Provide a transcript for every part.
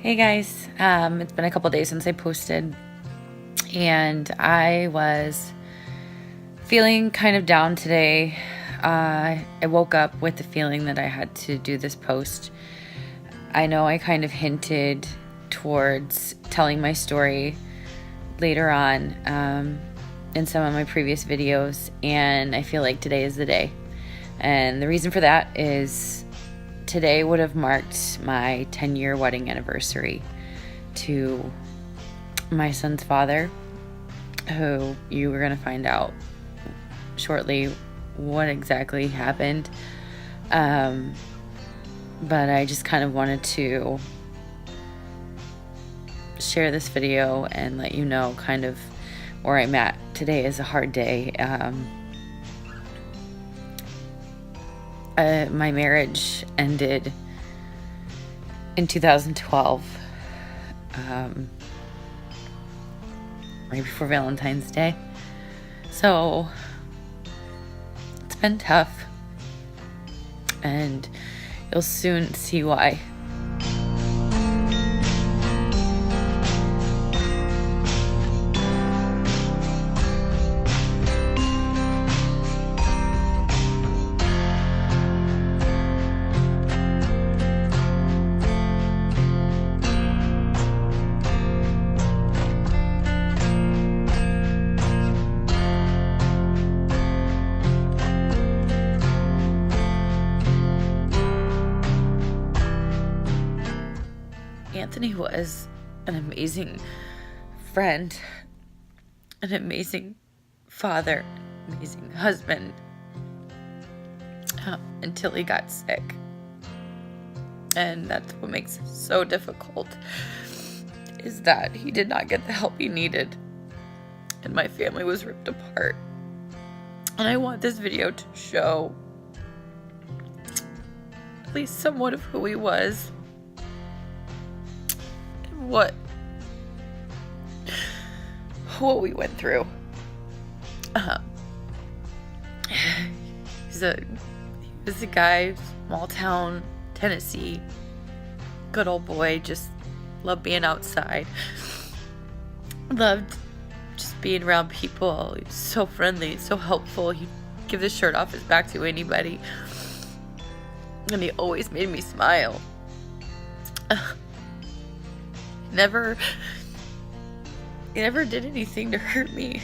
Hey guys, it's been a couple days since I posted, and I was feeling kind of down today. I woke up with the feeling that I had to do this post. I know I kind of hinted towards telling my story later on in some of my previous videos, and I feel like today is the day. And the reason for that is today would have marked my 10-year wedding anniversary to my son's father, who you were going to find out shortly what exactly happened. But I just kind of wanted to share this video and let you know kind of where I'm at. Today is a hard day. My marriage ended in 2012, right before Valentine's Day. So it's been tough, and you'll soon see why. Anthony was an amazing friend, an amazing father, amazing husband, until he got sick. And that's what makes it so difficult, is that he did not get the help he needed, and my family was ripped apart. And I want this video to show at least somewhat of who he was, what we went through. He was a guy, small town, Tennessee, good old boy, just loved being outside, loved just being around people. He was so friendly, so helpful. He'd give the shirt off his back to anybody, and he always made me smile. He never did anything to hurt me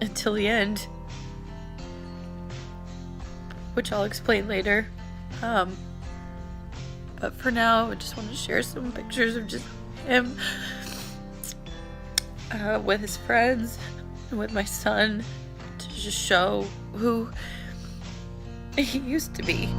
until the end, which I'll explain later. But for now, I just want to share some pictures of just him with his friends and with my son, to just show who he used to be.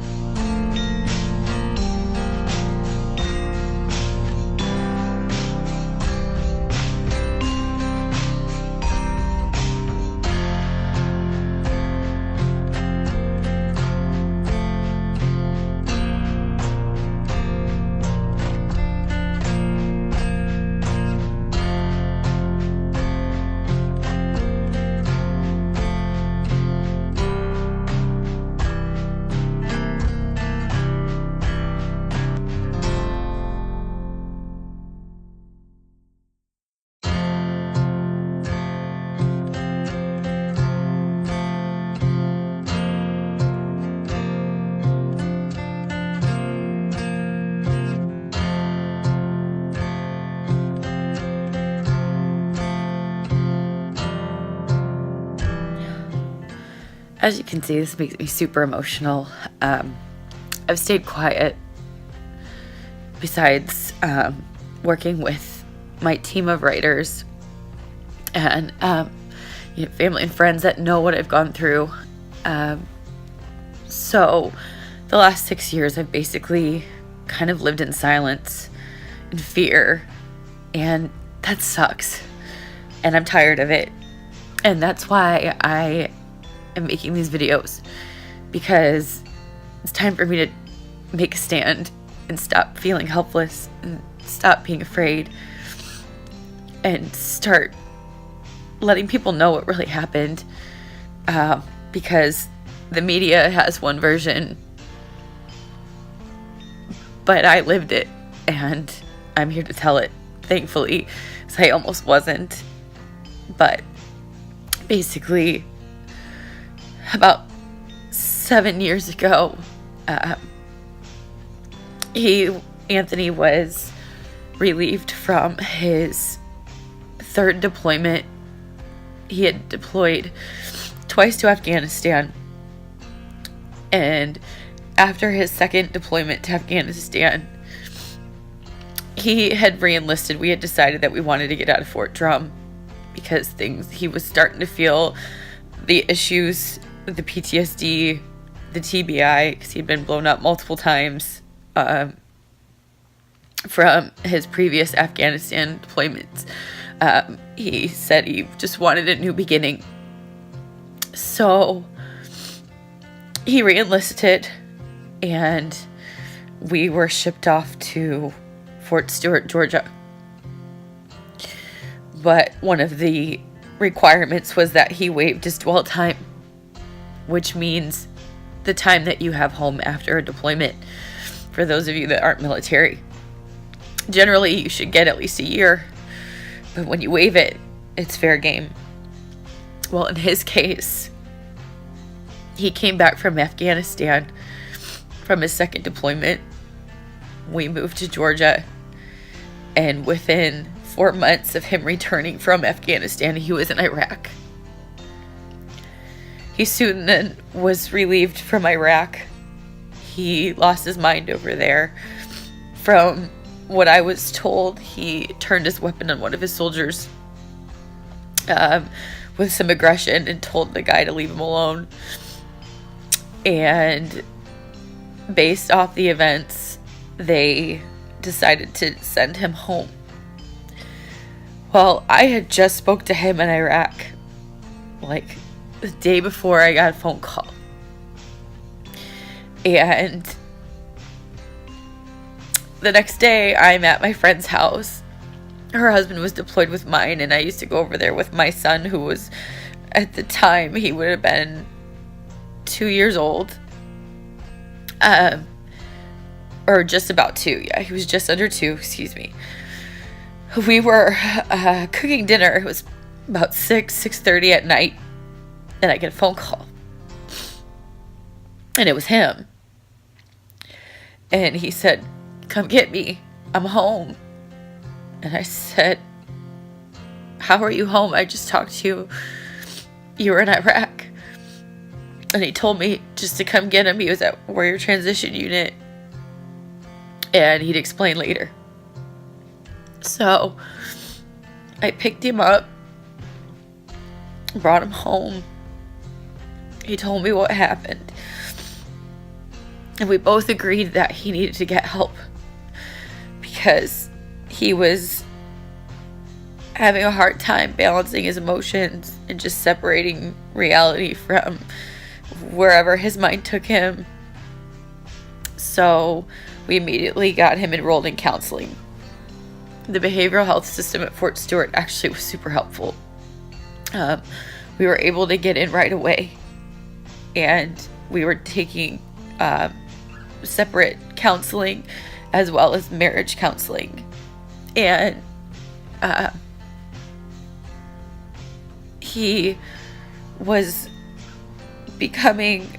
As you can see, this makes me super emotional. I've stayed quiet besides working with my team of writers and family and friends that know what I've gone through. So the last 6 years, I've basically kind of lived in silence and fear, and that sucks. And I'm tired of it. And that's why I am making these videos, because it's time for me to make a stand and stop feeling helpless and stop being afraid and start letting people know what really happened, because the media has one version, but I lived it, and I'm here to tell it, thankfully, because I almost wasn't. But basically, about 7 years ago, Anthony was relieved from his 3rd deployment. He had deployed twice to Afghanistan, and after his 2nd deployment to Afghanistan, he had re-enlisted. We had decided that we wanted to get out of Fort Drum because he was starting to feel the issues, the PTSD, the TBI, because he'd been blown up multiple times from his previous Afghanistan deployments. He said he just wanted a new beginning. So he re-enlisted, and we were shipped off to Fort Stewart, Georgia. But one of the requirements was that he waived his dwell time, which means the time that you have home after a deployment. For those of you that aren't military, generally you should get at least a year, but when you waive it, it's fair game. Well, in his case, he came back from Afghanistan from his 2nd deployment. We moved to Georgia, and within 4 months of him returning from Afghanistan, he was in Iraq. He soon then was relieved from Iraq. He lost his mind over there. From what I was told, he turned his weapon on one of his soldiers with some aggression and told the guy to leave him alone. And based off the events, they decided to send him home. Well, I had just spoke to him in Iraq, like the day before I got a phone call. And the next day, I'm at my friend's house. Her husband was deployed with mine, and I used to go over there with my son, who was, at the time, he would have been 2 years old. Or just about 2. Yeah, he was just under 2, excuse me. We were cooking dinner. It was about 6:30 at night, and I get a phone call. And it was him. And he said, "Come get me. I'm home." And I said, "How are you home? I just talked to you. You were in Iraq." And he told me just to come get him. He was at Warrior Transition Unit. And he'd explain later. So I picked him up, brought him home. He told me what happened. And we both agreed that he needed to get help because he was having a hard time balancing his emotions and just separating reality from wherever his mind took him. So we immediately got him enrolled in counseling. The behavioral health system at Fort Stewart actually was super helpful. We were able to get in right away, and we were taking separate counseling as well as marriage counseling. And he was becoming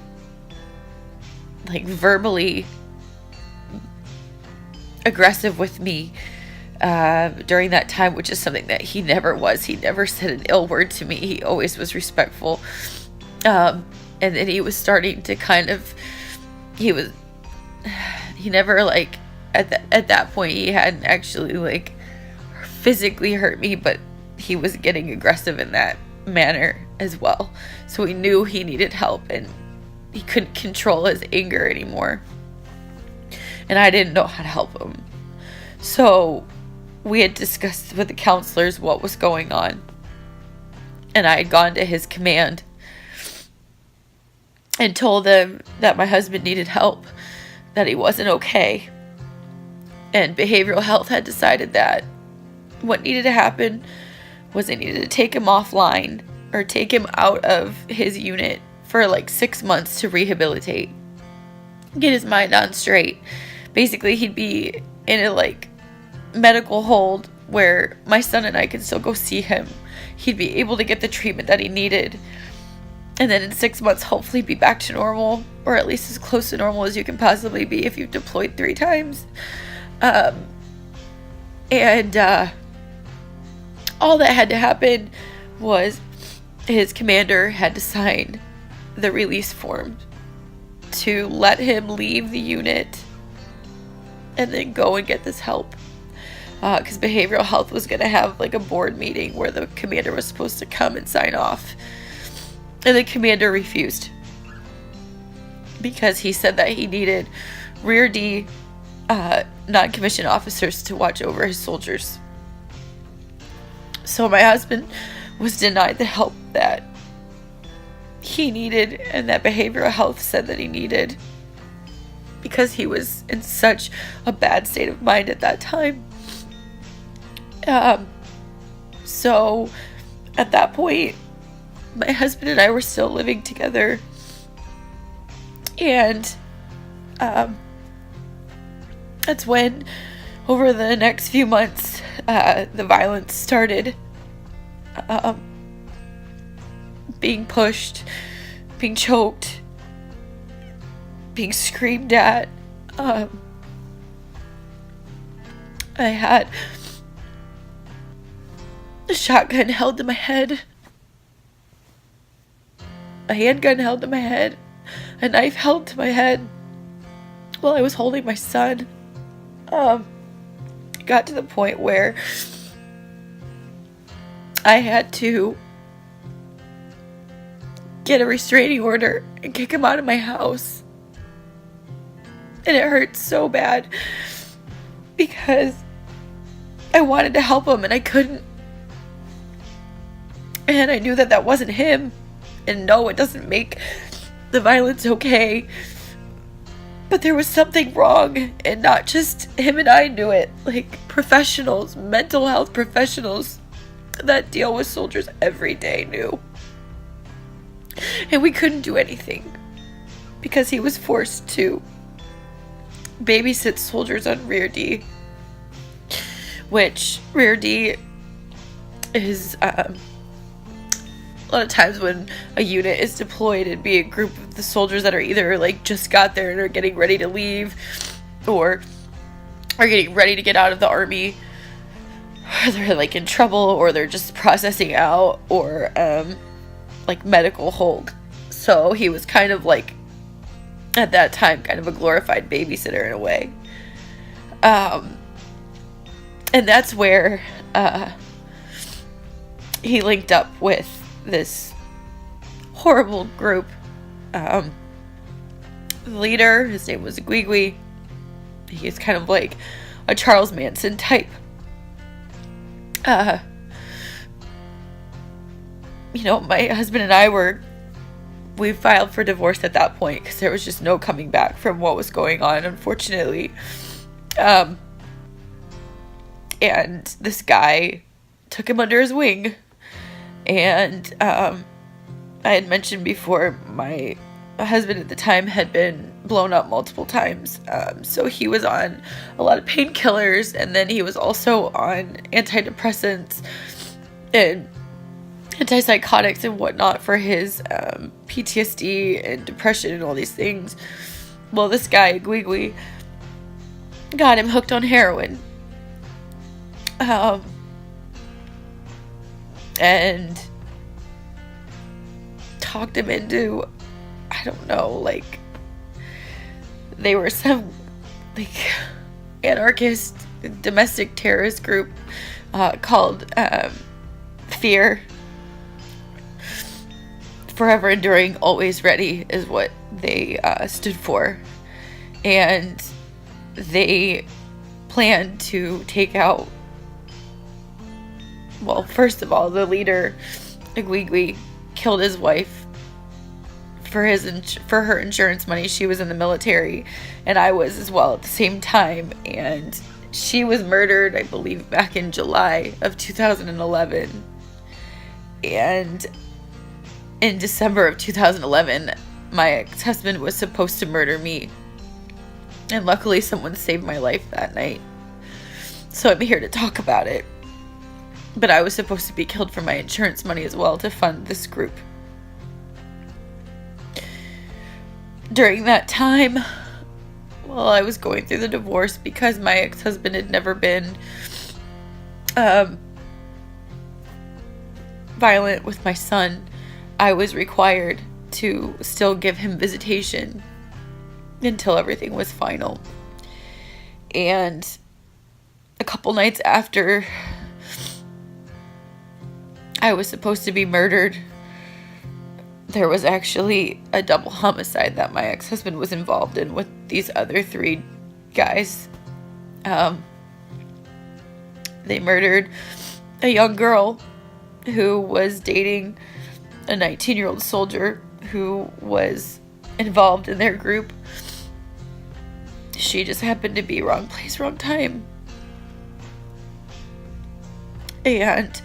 like verbally aggressive with me during that time, which is something that he never was. He never said an ill word to me. He always was respectful. And then he was starting to kind of, he never like, at that point, he hadn't actually like physically hurt me, but he was getting aggressive in that manner as well. So we knew he needed help, and he couldn't control his anger anymore. And I didn't know how to help him. So we had discussed with the counselors what was going on. And I had gone to his command and told them that my husband needed help, that he wasn't okay. And behavioral health had decided that what needed to happen was they needed to take him offline or take him out of his unit for like 6 months to rehabilitate, get his mind on straight. Basically, he'd be in a like medical hold where my son and I could still go see him. He'd be able to get the treatment that he needed. And then in 6 months, hopefully be back to normal, or at least as close to normal as you can possibly be if you've deployed 3 times. All that had to happen was his commander had to sign the release form to let him leave the unit and then go and get this help. Because behavioral health was going to have like a board meeting where the commander was supposed to come and sign off. And the commander refused because he said that he needed Rear D non-commissioned officers to watch over his soldiers. So my husband was denied the help that he needed and that behavioral health said that he needed because he was in such a bad state of mind at that time. So at that point, my husband and I were still living together, and that's when, over the next few months, the violence started. Being pushed, being choked, being screamed at. I had a shotgun held to my head, a handgun held to my head, a knife held to my head while I was holding my son. It got to the point where I had to get a restraining order and kick him out of my house. And it hurt so bad because I wanted to help him and I couldn't. And I knew that that wasn't him. And no, it doesn't make the violence okay. But there was something wrong, and not just him and I knew it. Like professionals, mental health professionals that deal with soldiers every day knew. And we couldn't do anything because he was forced to babysit soldiers on Rear D, which Rear D is a lot of times when a unit is deployed, it'd be a group of the soldiers that are either like just got there and are getting ready to leave, or are getting ready to get out of the army, or they're like in trouble, or they're just processing out, or like medical hold. So he was kind of like, at that time, kind of a glorified babysitter in a way. And that's where he linked up with this horrible group. The leader, his name was Gwigwi. He is kind of like a Charles Manson type. My husband and I we filed for divorce at that point because there was just no coming back from what was going on, unfortunately. And this guy took him under his wing. And I had mentioned before, my husband at the time had been blown up multiple times. So he was on a lot of painkillers, and then he was also on antidepressants and antipsychotics and whatnot for his PTSD and depression and all these things. Well, this guy, Gwigwi, got him hooked on heroin. And talked him into, I don't know, like, they were some, like, anarchist, domestic terrorist group called FEAR. Forever Enduring, Always Ready is what they stood for. And they planned to take out, well, first of all, the leader, Igwigwi, killed his wife for her insurance money. She was in the military, and I was as well at the same time. And she was murdered, I believe, back in July of 2011. And in December of 2011, my ex-husband was supposed to murder me. And luckily, someone saved my life that night. So I'm here to talk about it. But I was supposed to be killed for my insurance money as well to fund this group. During that time, while I was going through the divorce, because my ex-husband had never been violent with my son, I was required to still give him visitation until everything was final. And a couple nights after I was supposed to be murdered, there was actually a double homicide that my ex-husband was involved in with these other 3 guys. They murdered a young girl who was dating a 19-year-old soldier who was involved in their group. She just happened to be wrong place, wrong time. And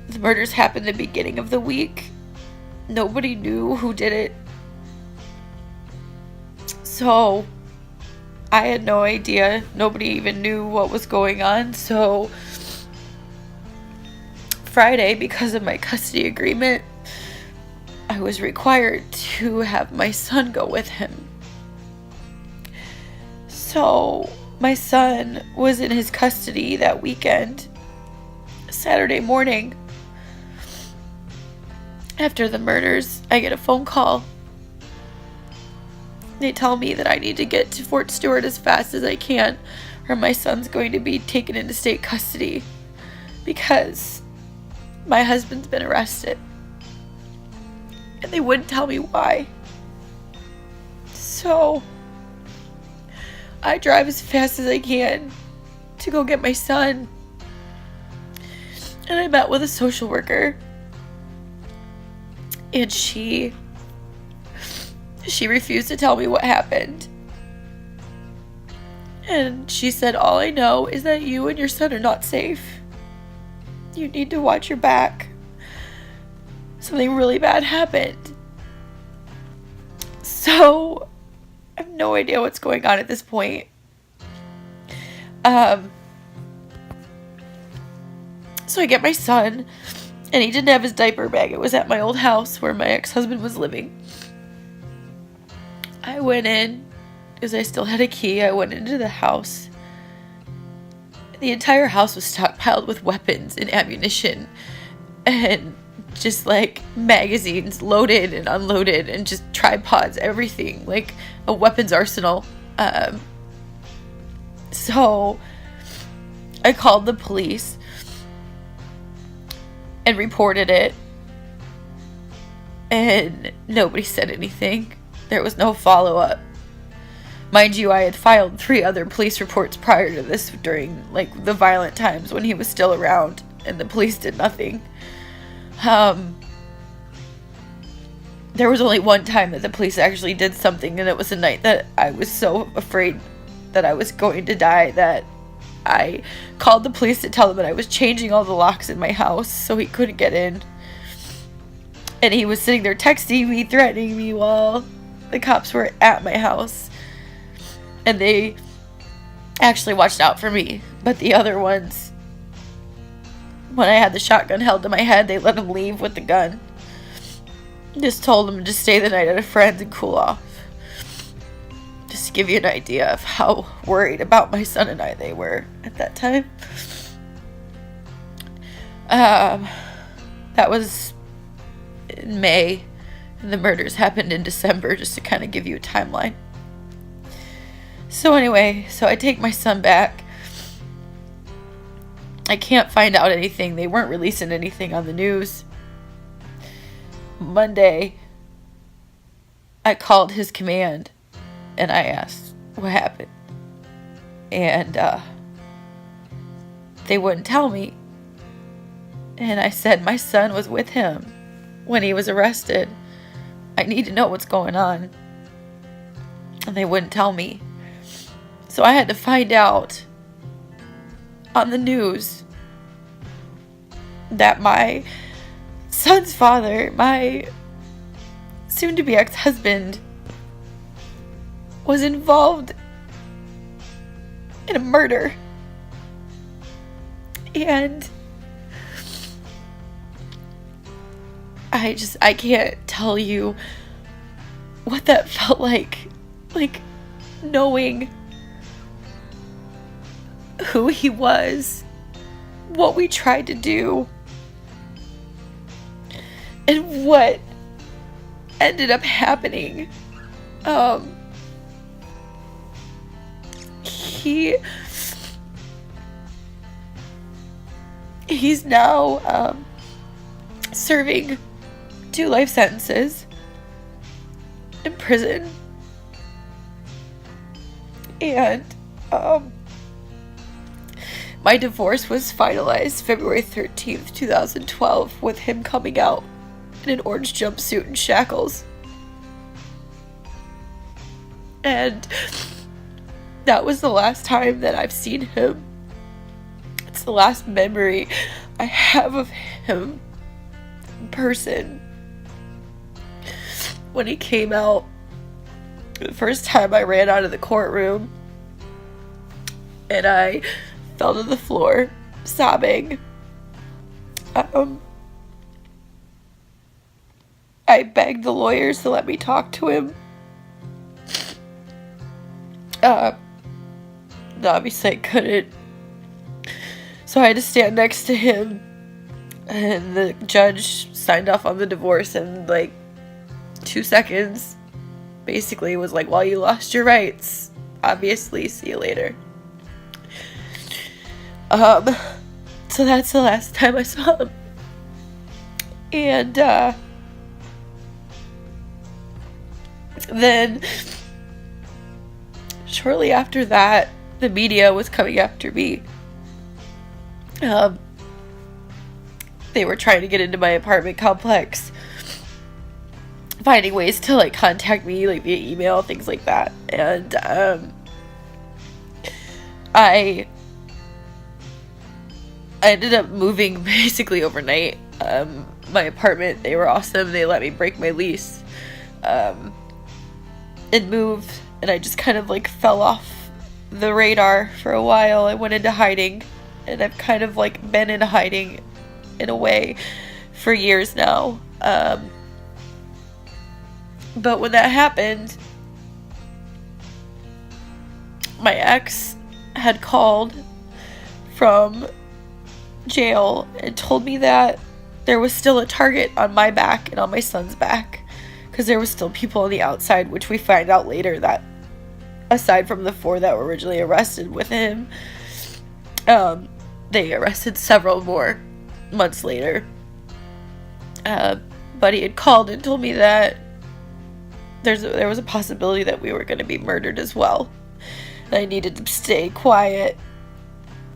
the murders happened the beginning of the week. Nobody knew who did it. So I had no idea. Nobody even knew what was going on. So Friday, because of my custody agreement, I was required to have my son go with him. So my son was in his custody that weekend. Saturday morning, after the murders, I get a phone call. They tell me that I need to get to Fort Stewart as fast as I can, or my son's going to be taken into state custody because my husband's been arrested. And they wouldn't tell me why. So I drive as fast as I can to go get my son. And I met with a social worker. And she refused to tell me what happened. And she said, all I know is that you and your son are not safe. You need to watch your back. Something really bad happened. So I have no idea what's going on at this point. So I get my son, and he didn't have his diaper bag. It was at my old house where my ex-husband was living. I went in, because I still had a key. I went into the house. The entire house was stockpiled with weapons and ammunition, and just like magazines loaded and unloaded, and just tripods, everything, like a weapons arsenal. So I called the police and reported it, and nobody said anything. There was no follow-up. Mind you, I had filed 3 other police reports prior to this during like the violent times when he was still around, and the police did nothing. There was only one time that the police actually did something, and it was a night that I was so afraid that I was going to die that I called the police to tell them that I was changing all the locks in my house so he couldn't get in. And he was sitting there texting me, threatening me while the cops were at my house. And they actually watched out for me. But the other ones, when I had the shotgun held to my head, they let him leave with the gun. Just told him to stay the night at a friend's and cool off. Just to give you an idea of how worried about my son and I they were at that time. That was in May, and the murders happened in December, just to kind of give you a timeline. So anyway, so I take my son back. I can't find out anything. They weren't releasing anything on the news. Monday, I called his command and I asked what happened. And they wouldn't tell me. And I said my son was with him when he was arrested. I need to know what's going on. And they wouldn't tell me. So I had to find out on the news that my son's father, my soon-to-be ex-husband, was involved in a murder And I can't tell you what that felt like knowing who he was, what we tried to do, and what ended up happening. He's now serving 2 life sentences in prison, and my divorce was finalized February 13th, 2012, with him coming out in an orange jumpsuit and shackles. And that was the last time that I've seen him. It's the last memory I have of him in person. When he came out, the first time I ran out of the courtroom, and I fell to the floor, sobbing. I begged the lawyers to let me talk to him. Obviously I couldn't. So I had to stand next to him, and the judge signed off on the divorce in 2 seconds. Basically was like, well, you lost your rights. Obviously, see you later. So that's the last time I saw him. And then shortly after that, the media was coming after me. They were trying to get into my apartment complex, finding ways to contact me via email, things like that. And I ended up moving basically overnight. My apartment, they were awesome. They let me break my lease and moved, and I just kind of fell off the radar for a while. I went into hiding, and I've kind of been in hiding in a way for years now. But when that happened, my ex had called from jail and told me that there was still a target on my back and on my son's back, because there was still people on the outside, which we find out later that aside from the 4 that were originally arrested with him, they arrested several more months later. But he had called and told me that there was a possibility that we were going to be murdered as well. And I needed to stay quiet.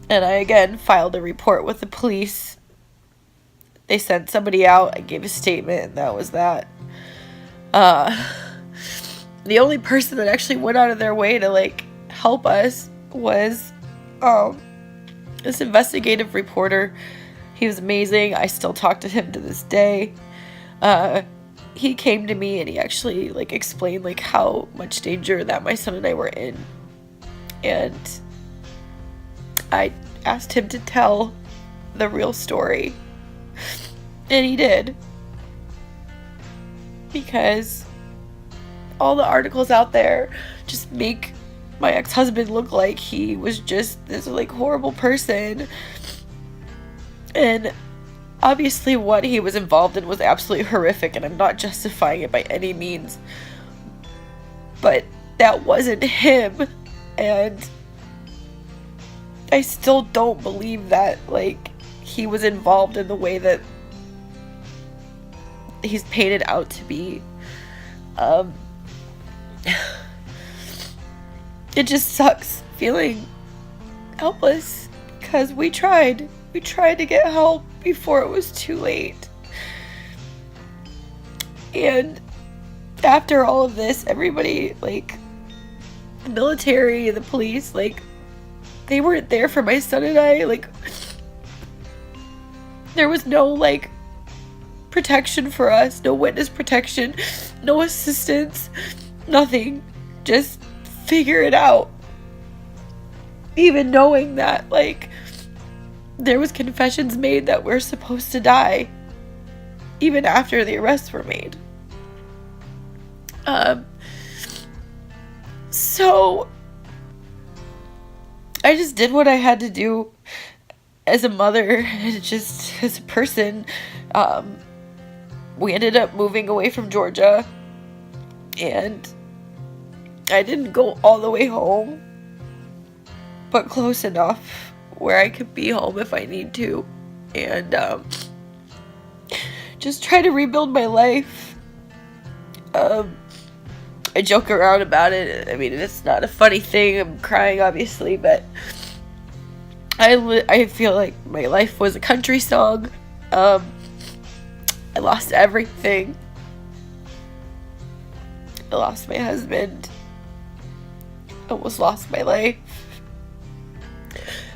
And I again filed a report with the police. They sent somebody out. I gave a statement, and that was that. The only person that actually went out of their way to help us was this investigative reporter. He was amazing. I still talk to him to this day. He came to me and he actually explained how much danger that my son and I were in. And I asked him to tell the real story. And he did. Because all the articles out there just make my ex-husband look like he was just this horrible person. And obviously what he was involved in was absolutely horrific, and I'm not justifying it by any means. But that wasn't him, and I still don't believe that he was involved in the way that he's painted out to be. It just sucks feeling helpless, because we tried to get help before it was too late. And after all of this, everybody, the military, the police, they weren't there for my son and I. There was no protection for us, no witness protection, no assistance, nothing. Just figure it out. Even knowing that there was confessions made that we're supposed to die even after the arrests were made. So I just did what I had to do as a mother and just as a person. We ended up moving away from Georgia, and I didn't go all the way home, but close enough where I could be home if I need to, and just try to rebuild my life. I joke around about it. I mean, it's not a funny thing. I'm crying, obviously, but I feel like my life was a country song. I lost everything. I lost my husband. Almost lost my life.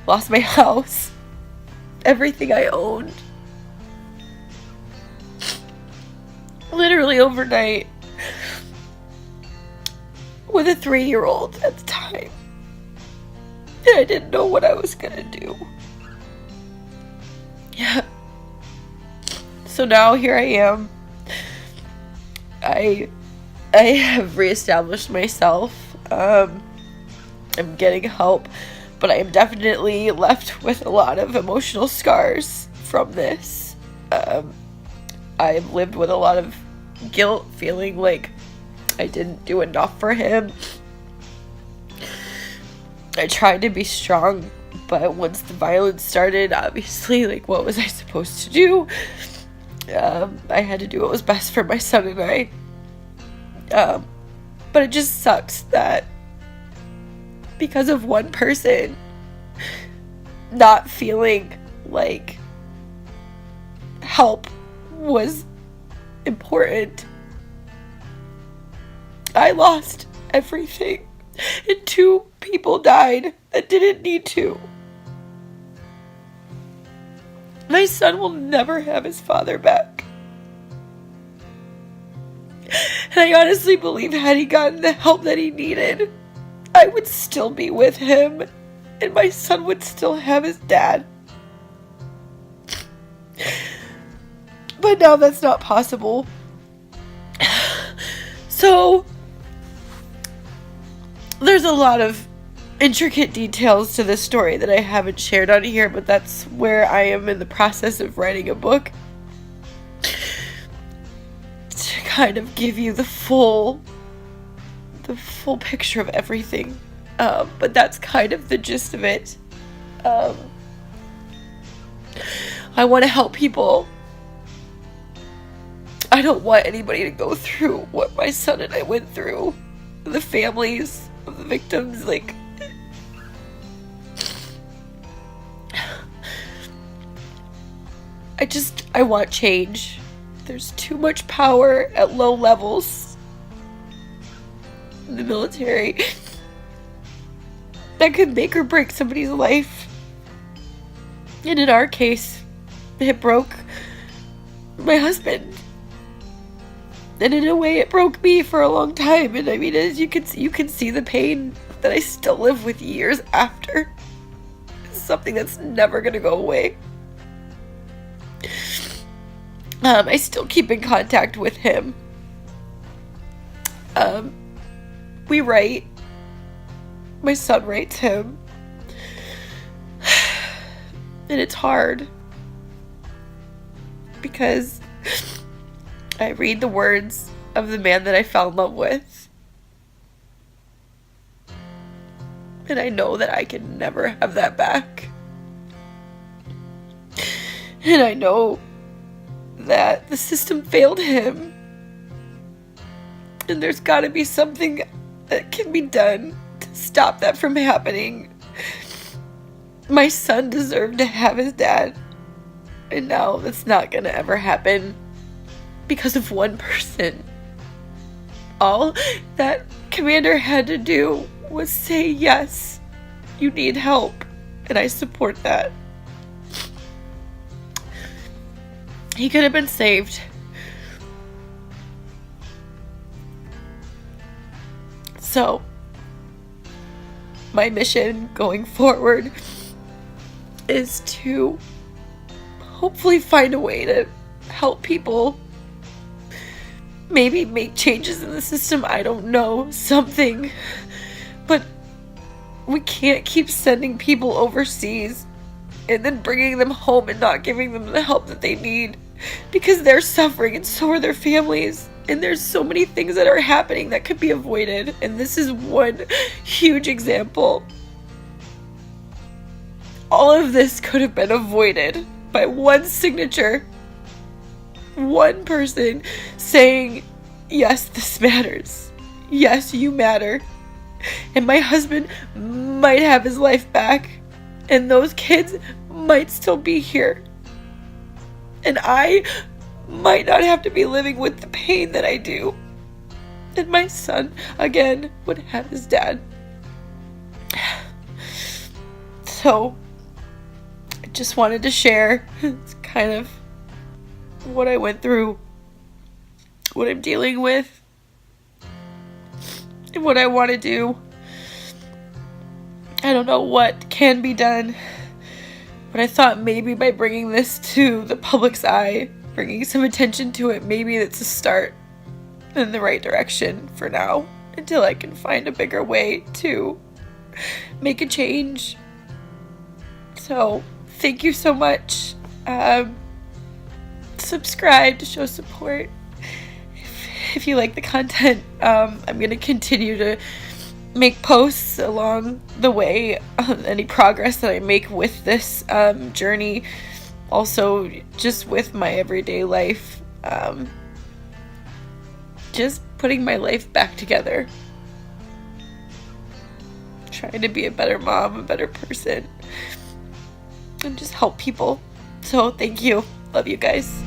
Lost my house. Everything I owned. Literally overnight. With a 3-year-old at the time. And I didn't know what I was gonna do. Yeah. So now here I am. I have reestablished myself. I'm getting help, but I am definitely left with a lot of emotional scars from this. I've lived with a lot of guilt, feeling like I didn't do enough for him. I tried to be strong, but once the violence started, obviously, like, what was I supposed to do? I had to do what was best for my son and I. But it just sucks that because of one person not feeling like help was important, I lost everything, and 2 people died that didn't need to. My son will never have his father back. And I honestly believe had he gotten the help that he needed, I would still be with him, and my son would still have his dad. But now that's not possible. So there's a lot of intricate details to this story that I haven't shared on here, but that's where I am in the process of writing a book to kind of give you the full picture of everything. But that's kind of the gist of it. I want to help people. I don't want anybody to go through what my son and I went through. The families of the victims, like, I want change. There's too much power at low levels in the military that could make or break somebody's life. And in our case, it broke my husband. And in a way, it broke me for a long time. And I mean, as you can see the pain that I still live with years after. It's something that's never gonna go away. I still keep in contact with him. We write. My son writes him. And it's hard. Because I read the words of the man that I fell in love with. And I know that I can never have that back. And I know that the system failed him. And there's gotta be something that can be done to stop that from happening. My son deserved to have his dad. And now that's not gonna ever happen because of one person. All that Commander had to do was say, yes, you need help, and I support that. He could have been saved. So, my mission going forward is to hopefully find a way to help people, maybe make changes in the system, I don't know, something. But we can't keep sending people overseas and then bringing them home and not giving them the help that they need, because they're suffering and so are their families. And there's so many things that are happening that could be avoided, and this is one huge example. All of this could have been avoided by one signature. One person saying, yes, this matters. Yes, you matter. And my husband might have his life back. And those kids might still be here. And I might not have to be living with the pain that I do. And my son, again, would have his dad. So, I just wanted to share. It's kind of what I went through, what I'm dealing with, and what I want to do. I don't know what can be done, but I thought maybe by bringing this to the public's eye, bringing some attention to it, maybe it's a start in the right direction for now, until I can find a bigger way to make a change. So, thank you so much. Subscribe to show support if you like the content. I'm going to continue to make posts along the way on any progress that I make with this journey. Also, just with my everyday life. Just putting my life back together. Trying to be a better mom, a better person. And just help people. So, thank you. Love you guys.